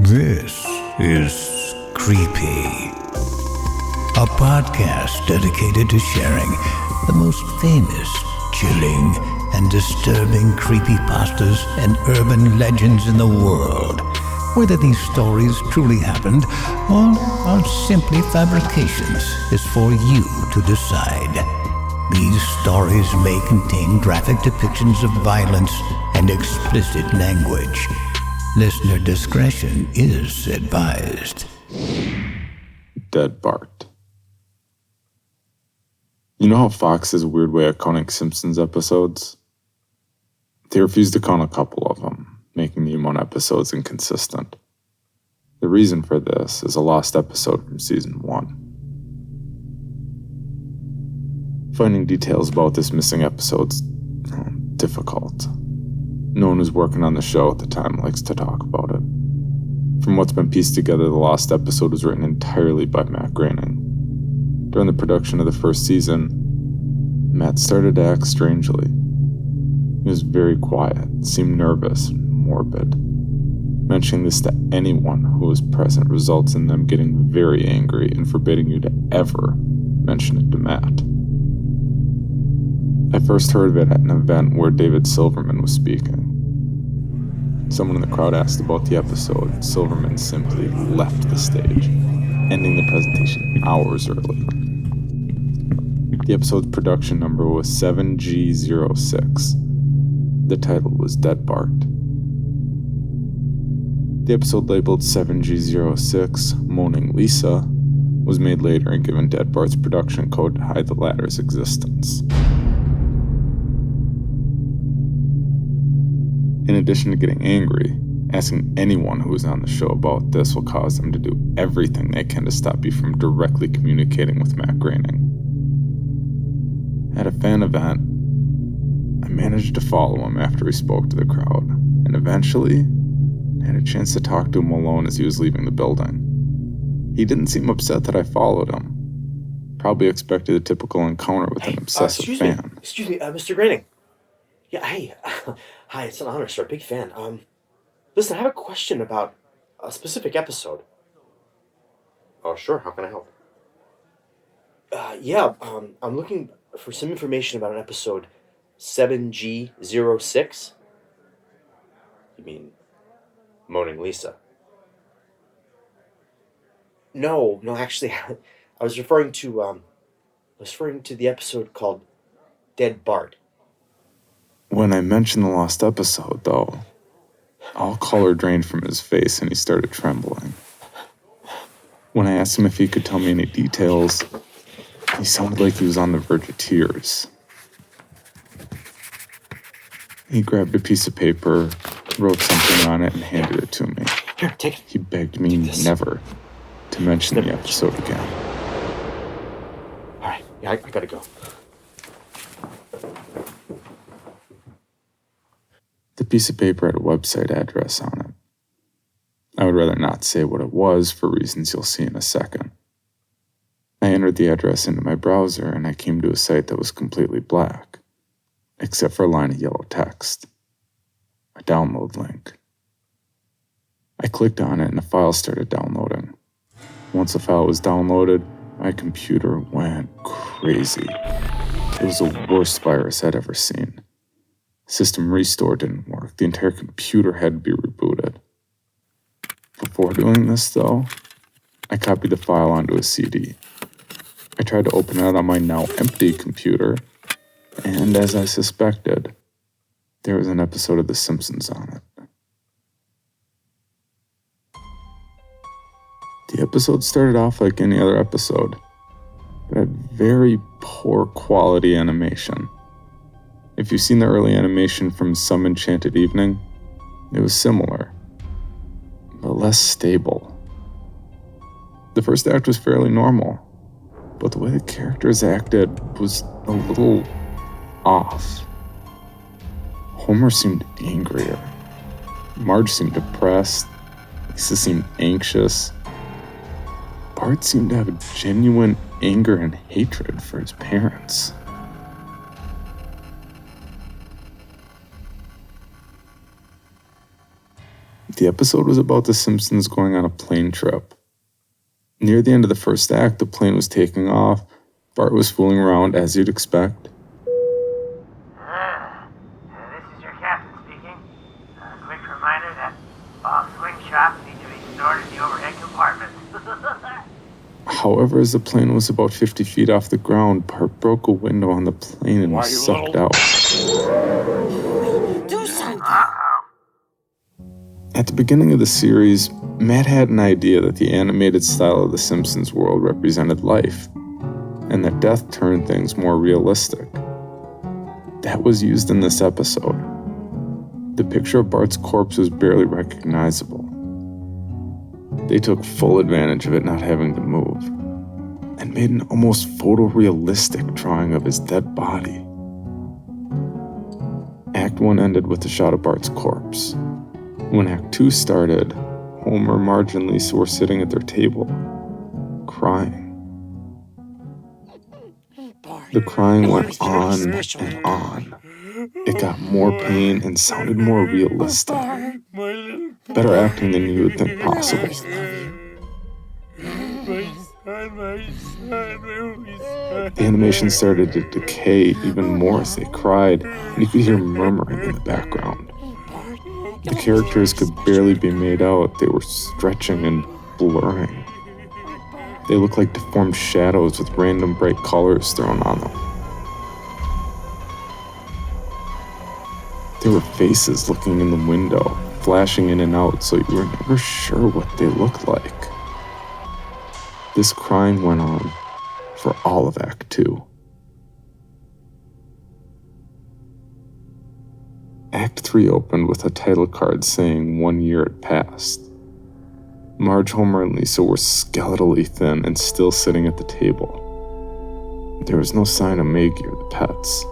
This is Creepy, a podcast dedicated to sharing the most famous, chilling, and disturbing creepypastas and urban legends in the world. Whether these stories truly happened or are simply fabrications is for you to decide. These stories may contain graphic depictions of violence and explicit language. Listener discretion is advised. Dead Bart. You know how Fox has a weird way of counting Simpsons episodes? They refuse to count a couple of them, making the amount of episodes inconsistent. The reason for this is a lost episode from season 1. Finding details about this missing episode's difficult. No one who's working on the show at the time likes to talk about it. From what's been pieced together, the lost episode was written entirely by Matt Groening. During the production of the first season, Matt started to act strangely. He was very quiet, seemed nervous and morbid. Mentioning this to anyone who was present results in them getting very angry and forbidding you to ever mention it to Matt. I first heard of it at an event where David Silverman was speaking. Someone in the crowd asked about the episode. Silverman simply left the stage, ending the presentation hours early. The episode's production number was 7G06. The title was Dead Bart. The episode labeled 7G06, Moaning Lisa, was made later and given Dead Bart's production code to hide the latter's existence. In addition to getting angry, asking anyone who is on the show about this will cause them to do everything they can to stop you from directly communicating with Matt Groening. At a fan event, I managed to follow him after he spoke to the crowd, and eventually had a chance to talk to him alone as he was leaving the building. He didn't seem upset that I followed him. Probably expected a typical encounter with an obsessive fan. Excuse me, Mr. Groening. Yeah, hey. Hi, it's an honor, sir. Big fan. Listen, I have a question about a specific episode. Oh, sure. How can I help? I'm looking for some information about an episode 7G06. You mean Moaning Lisa? No, actually, I was referring to the episode called Dead Bart. When I mentioned the lost episode, though, all color drained from his face and he started trembling. When I asked him if he could tell me any details, he sounded like he was on the verge of tears. He grabbed a piece of paper, wrote something on it, and handed it to me. Here, take it. He begged me never to mention the episode again. All right, yeah, I gotta go. The piece of paper had a website address on it. I would rather not say what it was for reasons you'll see in a second. I entered the address into my browser and I came to a site that was completely black, except for a line of yellow text. A download link. I clicked on it and a file started downloading. Once the file was downloaded, my computer went crazy. It was the worst virus I'd ever seen. System restore didn't work. The entire computer had to be rebooted. Before doing this, though, I copied the file onto a CD. I tried to open it on my now empty computer, and as I suspected, there was an episode of The Simpsons on it. The episode started off like any other episode, but had very poor quality animation. If you've seen the early animation from Some Enchanted Evening, it was similar, but less stable. The first act was fairly normal, but the way the characters acted was a little off. Homer seemed angrier. Marge seemed depressed. Lisa seemed anxious. Bart seemed to have a genuine anger and hatred for his parents. The episode was about the Simpsons going on a plane trip. Near the end of the first act, the plane was taking off. Bart was fooling around as you'd expect. This is your captain speaking. A quick reminder that all swing shots need to be stored in the overhead compartment. However, as the plane was about 50 feet off the ground, Bart broke a window on the plane and was sucked out. Do something! At the beginning of the series, Matt had an idea that the animated style of the Simpsons world represented life, and that death turned things more realistic. That was used in this episode. The picture of Bart's corpse was barely recognizable. They took full advantage of it not having to move, and made an almost photorealistic drawing of his dead body. Act 1 ended with a shot of Bart's corpse. When Act 2 started, Homer, Marge, and Lisa were sitting at their table, crying. The crying went on and on. It got more pain and sounded more realistic. Better acting than you would think possible. The animation started to decay even more as they cried, and you could hear murmuring in the background. The characters could barely be made out. They were stretching and blurring. They looked like deformed shadows with random bright colors thrown on them. There were faces looking in the window, flashing in and out, so you were never sure what they looked like. This crying went on for all of Act 2. Act 3 opened with a title card saying 1 year had passed. Marge, Homer, and Lisa were skeletally thin and still sitting at the table. There was no sign of Maggie or the pets.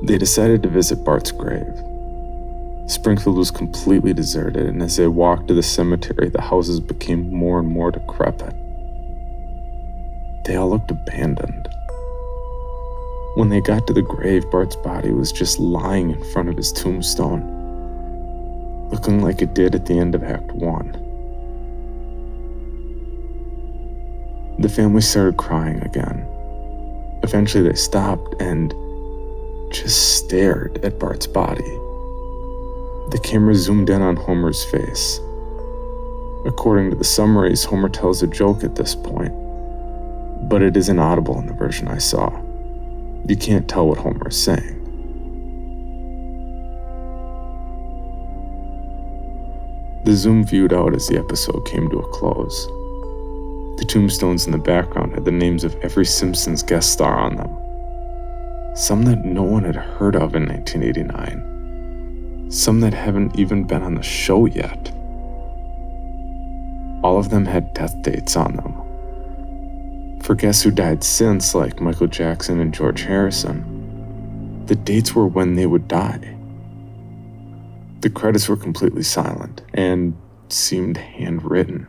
They decided to visit Bart's grave. Springfield was completely deserted, and as they walked to the cemetery, the houses became more and more decrepit. They all looked abandoned. When they got to the grave, Bart's body was just lying in front of his tombstone, looking like it did at the end of Act 1. The family started crying again. Eventually they stopped and just stared at Bart's body. The camera zoomed in on Homer's face. According to the summaries, Homer tells a joke at this point, but it is inaudible in the version I saw. You can't tell what Homer is saying. The zoom viewed out as the episode came to a close. The tombstones in the background had the names of every Simpsons guest star on them. Some that no one had heard of in 1989. Some that haven't even been on the show yet. All of them had death dates on them. For guests who died since, like Michael Jackson and George Harrison, the dates were when they would die. The credits were completely silent and seemed handwritten.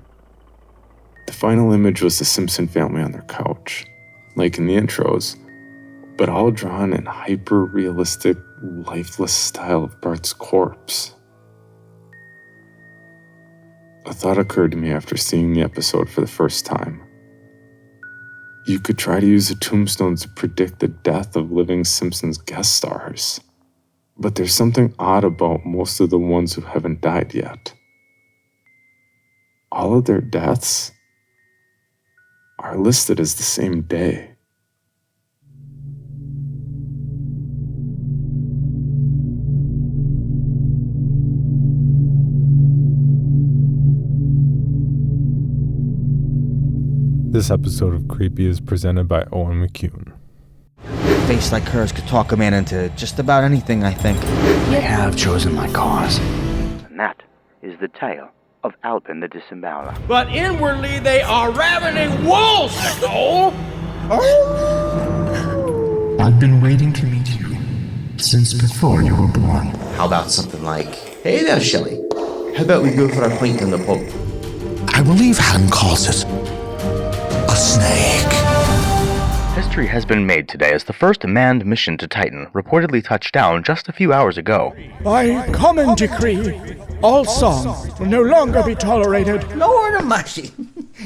The final image was the Simpson family on their couch, like in the intros, but all drawn in hyper-realistic, lifeless style of Bart's corpse. A thought occurred to me after seeing the episode for the first time. You could try to use the tombstones to predict the death of living Simpsons guest stars, but there's something odd about most of the ones who haven't died yet. All of their deaths are listed as the same day. This episode of Creepy is presented by Owen McCuen. A face like hers could talk a man into just about anything, I think. I have chosen my cause. And that is the tale of Alpin the Disemboweler. But inwardly they are ravening wolves, Nicole! I've been waiting to meet you since before you were born. How about something like, hey there, Shelley. How about we go for a pint in the pub? I believe Helen calls it a snake. History has been made today as the first manned mission to Titan reportedly touched down just a few hours ago. By common decree, all songs will no longer be tolerated. Lord of mercy.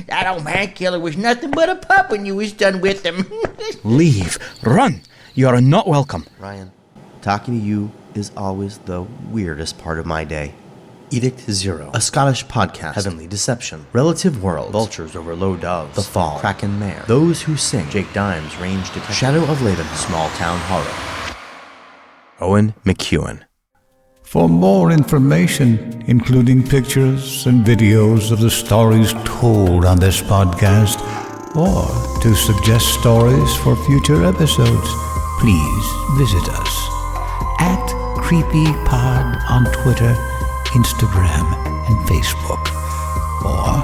That old man killer was nothing but a pup when you was done with him. Leave. Run. You are not welcome. Ryan, talking to you is always the weirdest part of my day. Edict Zero, a Scottish podcast. Heavenly Deception, Relative World, Vultures Over Low Doves, The Fall, Kraken Mare, Those Who Sing, Jake Dimes, Range Detective, Shadow of Laven, Small Town Horror. Owen McCuen. For more information, including pictures and videos of the stories told on this podcast, or to suggest stories for future episodes, please visit us at CreepyPod on Twitter, Instagram, and Facebook, or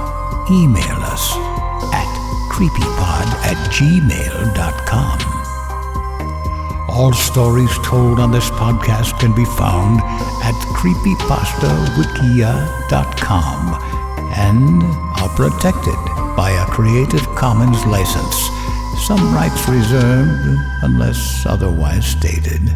email us at creepypod@gmail.com. All stories told on this podcast can be found at creepypastawikia.com and are protected by a Creative Commons license. Some rights reserved unless otherwise stated.